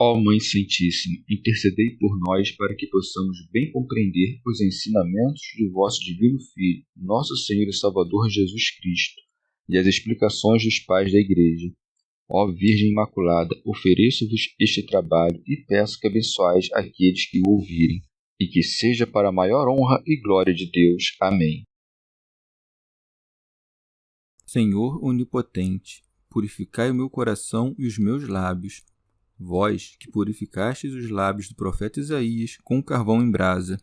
Ó Mãe Santíssima, intercedei por nós para que possamos bem compreender os ensinamentos de vosso Divino Filho, nosso Senhor e Salvador Jesus Cristo, e as explicações dos pais da Igreja. Ó Virgem Imaculada, ofereço-vos este trabalho e peço que abençoais aqueles que o ouvirem, e que seja para a maior honra e glória de Deus. Amém. Senhor onipotente, purificai o meu coração e os meus lábios. Vós, que purificastes os lábios do profeta Isaías com carvão em brasa,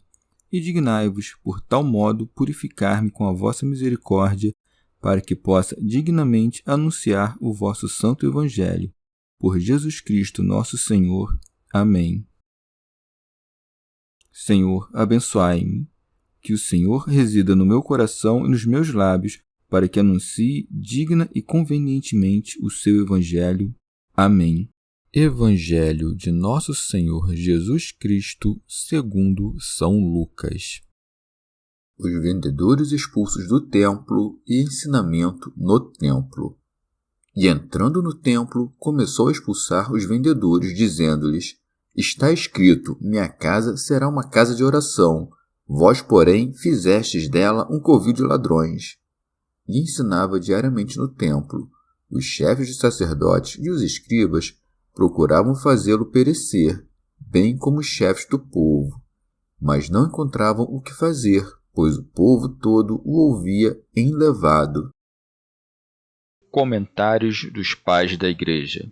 e dignai-vos, por tal modo, purificar-me com a vossa misericórdia, para que possa dignamente anunciar o vosso santo Evangelho. Por Jesus Cristo nosso Senhor. Amém. Senhor, abençoai-me. Que o Senhor resida no meu coração e nos meus lábios, para que anuncie digna e convenientemente o seu Evangelho. Amém. Evangelho de Nosso Senhor Jesus Cristo segundo São Lucas. Os vendedores expulsos do templo e ensinamento no templo. E entrando no templo, começou a expulsar os vendedores, dizendo-lhes: Está escrito, minha casa será uma casa de oração, vós, porém, fizestes dela um covil de ladrões. E ensinava diariamente no templo. Os chefes dos sacerdotes e os escribas procuravam fazê-lo perecer, bem como os chefes do povo, mas não encontravam o que fazer, pois o povo todo o ouvia enlevado. Comentários dos Pais da Igreja.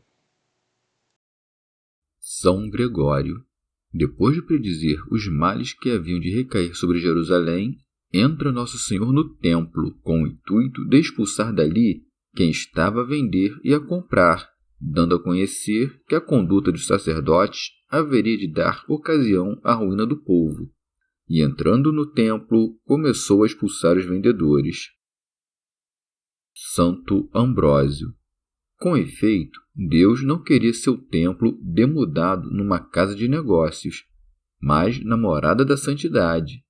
São Gregório, depois de predizer os males que haviam de recair sobre Jerusalém, entra Nosso Senhor no templo com o intuito de expulsar dali quem estava a vender e a comprar, dando a conhecer que a conduta dos sacerdotes haveria de dar ocasião à ruína do povo. E entrando no templo, começou a expulsar os vendedores. Santo Ambrósio. Com efeito, Deus não queria seu templo demudado numa casa de negócios, mas na morada da santidade,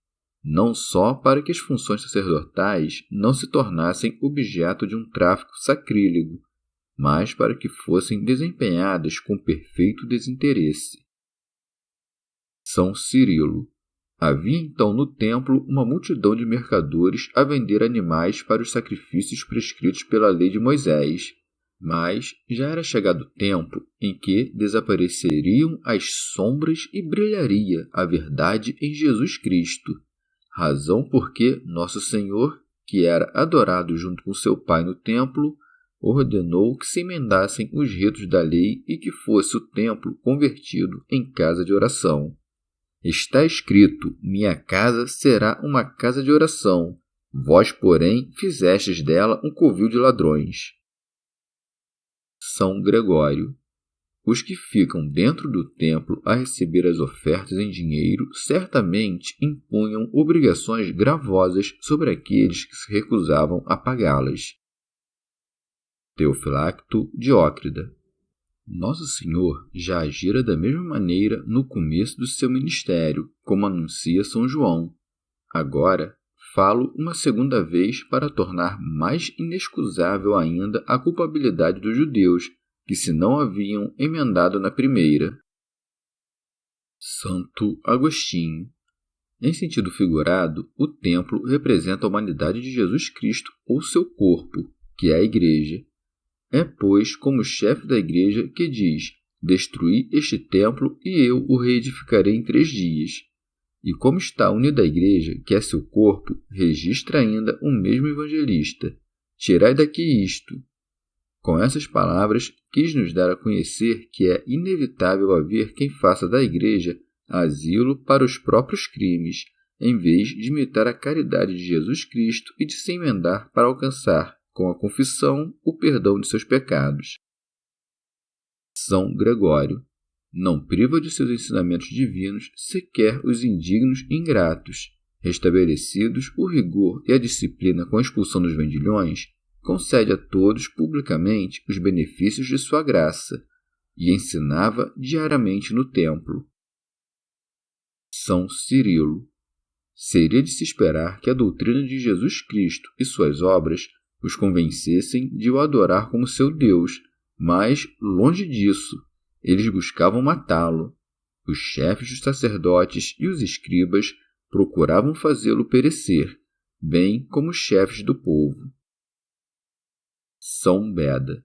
não só para que as funções sacerdotais não se tornassem objeto de um tráfico sacrílego, mas para que fossem desempenhadas com perfeito desinteresse. São Cirilo. Havia então no templo uma multidão de mercadores a vender animais para os sacrifícios prescritos pela lei de Moisés, mas já era chegado o tempo em que desapareceriam as sombras e brilharia a verdade em Jesus Cristo, razão porque Nosso Senhor, que era adorado junto com seu Pai no templo, ordenou que se emendassem os ritos da lei e que fosse o templo convertido em casa de oração. Está escrito, minha casa será uma casa de oração, vós, porém, fizestes dela um covil de ladrões. São Gregório. Os que ficam dentro do templo a receber as ofertas em dinheiro certamente impunham obrigações gravosas sobre aqueles que se recusavam a pagá-las. Teofilacto Diócrida. Nosso Senhor já agira da mesma maneira no começo do seu ministério, como anuncia São João. Agora, falo uma segunda vez para tornar mais inexcusável ainda a culpabilidade dos judeus, que se não haviam emendado na primeira. Santo Agostinho. Em sentido figurado, o templo representa a humanidade de Jesus Cristo ou seu corpo, que é a Igreja. É, pois, como chefe da Igreja que diz: destruí este templo e eu o reedificarei em 3 dias. E como está unida à Igreja, que é seu corpo, registra ainda o mesmo evangelista: tirai daqui isto. Com essas palavras, quis nos dar a conhecer que é inevitável haver quem faça da Igreja asilo para os próprios crimes, em vez de imitar a caridade de Jesus Cristo e de se emendar para alcançar, com a confissão, o perdão de seus pecados. São Gregório. Não priva de seus ensinamentos divinos sequer os indignos e ingratos. Restabelecidos o rigor e a disciplina com a expulsão dos vendilhões, concede a todos publicamente os benefícios de sua graça, e ensinava diariamente no templo. São Cirilo. Seria de se esperar que a doutrina de Jesus Cristo e suas obras os convencessem de o adorar como seu Deus, mas, longe disso, eles buscavam matá-lo. Os chefes dos sacerdotes e os escribas procuravam fazê-lo perecer, bem como os chefes do povo. São Beda.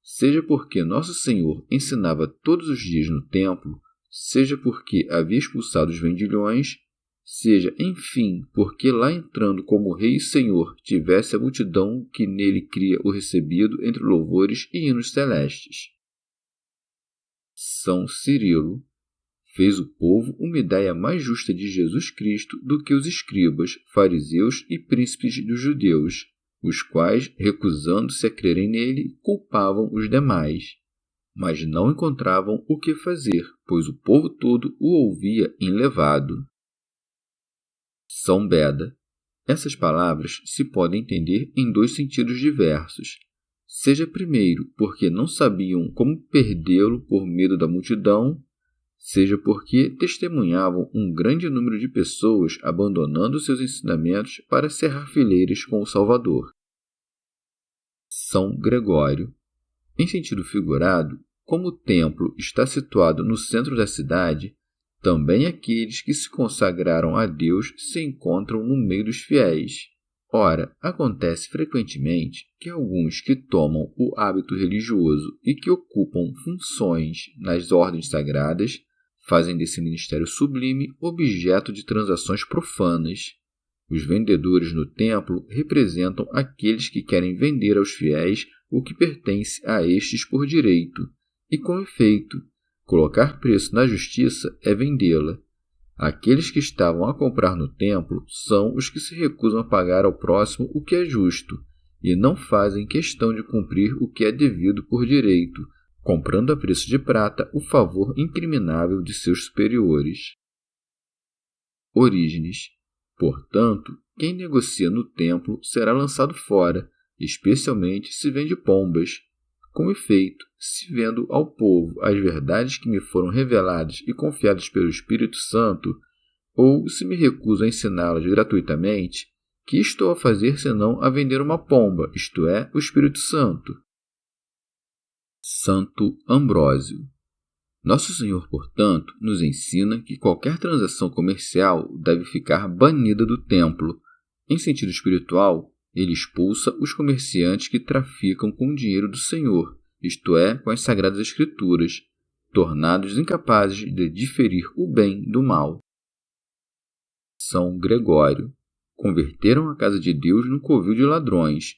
Seja porque Nosso Senhor ensinava todos os dias no templo, seja porque havia expulsado os vendilhões, seja, enfim, porque lá entrando como Rei e Senhor tivesse a multidão que nele cria o recebido entre louvores e hinos celestes. São Cirilo. Fez o povo uma ideia mais justa de Jesus Cristo do que os escribas, fariseus e príncipes dos judeus, os quais, recusando-se a crerem nele, culpavam os demais. Mas não encontravam o que fazer, pois o povo todo o ouvia enlevado. São Beda. Essas palavras se podem entender em dois sentidos diversos. Seja primeiro porque não sabiam como perdê-lo por medo da multidão, seja porque testemunhavam um grande número de pessoas abandonando seus ensinamentos para cerrar fileiras com o Salvador. São Gregório. Em sentido figurado, como o templo está situado no centro da cidade, também aqueles que se consagraram a Deus se encontram no meio dos fiéis. Ora, acontece frequentemente que alguns que tomam o hábito religioso e que ocupam funções nas ordens sagradas fazem desse ministério sublime objeto de transações profanas. Os vendedores no templo representam aqueles que querem vender aos fiéis o que pertence a estes por direito, e com efeito, colocar preço na justiça é vendê-la. Aqueles que estavam a comprar no templo são os que se recusam a pagar ao próximo o que é justo, e não fazem questão de cumprir o que é devido por direito, comprando a preço de prata o favor incriminável de seus superiores. Orígenes. Portanto, quem negocia no templo será lançado fora, especialmente se vende pombas. Com efeito, se vendo ao povo as verdades que me foram reveladas e confiadas pelo Espírito Santo, ou se me recuso a ensiná-las gratuitamente, que estou a fazer senão a vender uma pomba, isto é, o Espírito Santo? Santo Ambrósio. Nosso Senhor, portanto, nos ensina que qualquer transação comercial deve ficar banida do templo. Em sentido espiritual, ele expulsa os comerciantes que traficam com o dinheiro do Senhor, isto é, com as Sagradas Escrituras, tornados incapazes de diferir o bem do mal. São Gregório. Converteram a casa de Deus num covil de ladrões.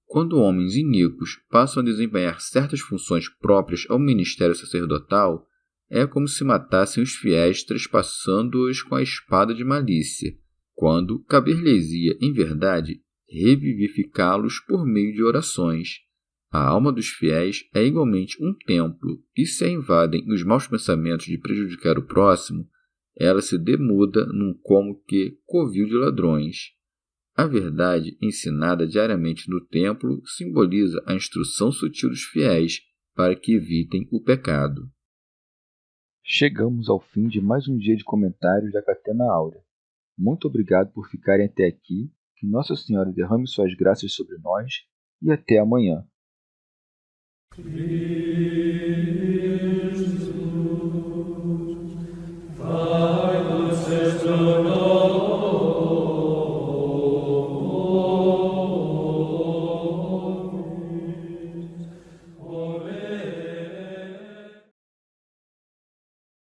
Quando homens iníquos passam a desempenhar certas funções próprias ao ministério sacerdotal, é como se matassem os fiéis trespassando-os com a espada de malícia, quando caber-lhes-ia, em verdade, revivificá-los por meio de orações. A alma dos fiéis é igualmente um templo, e se a invadem os maus pensamentos de prejudicar o próximo, ela se demuda num como que covil de ladrões. A verdade ensinada diariamente no templo simboliza a instrução sutil dos fiéis para que evitem o pecado. Chegamos ao fim de mais um dia de comentários da Catena Áurea. Muito obrigado por ficarem até aqui, que Nossa Senhora derrame suas graças sobre nós e até amanhã. Christus,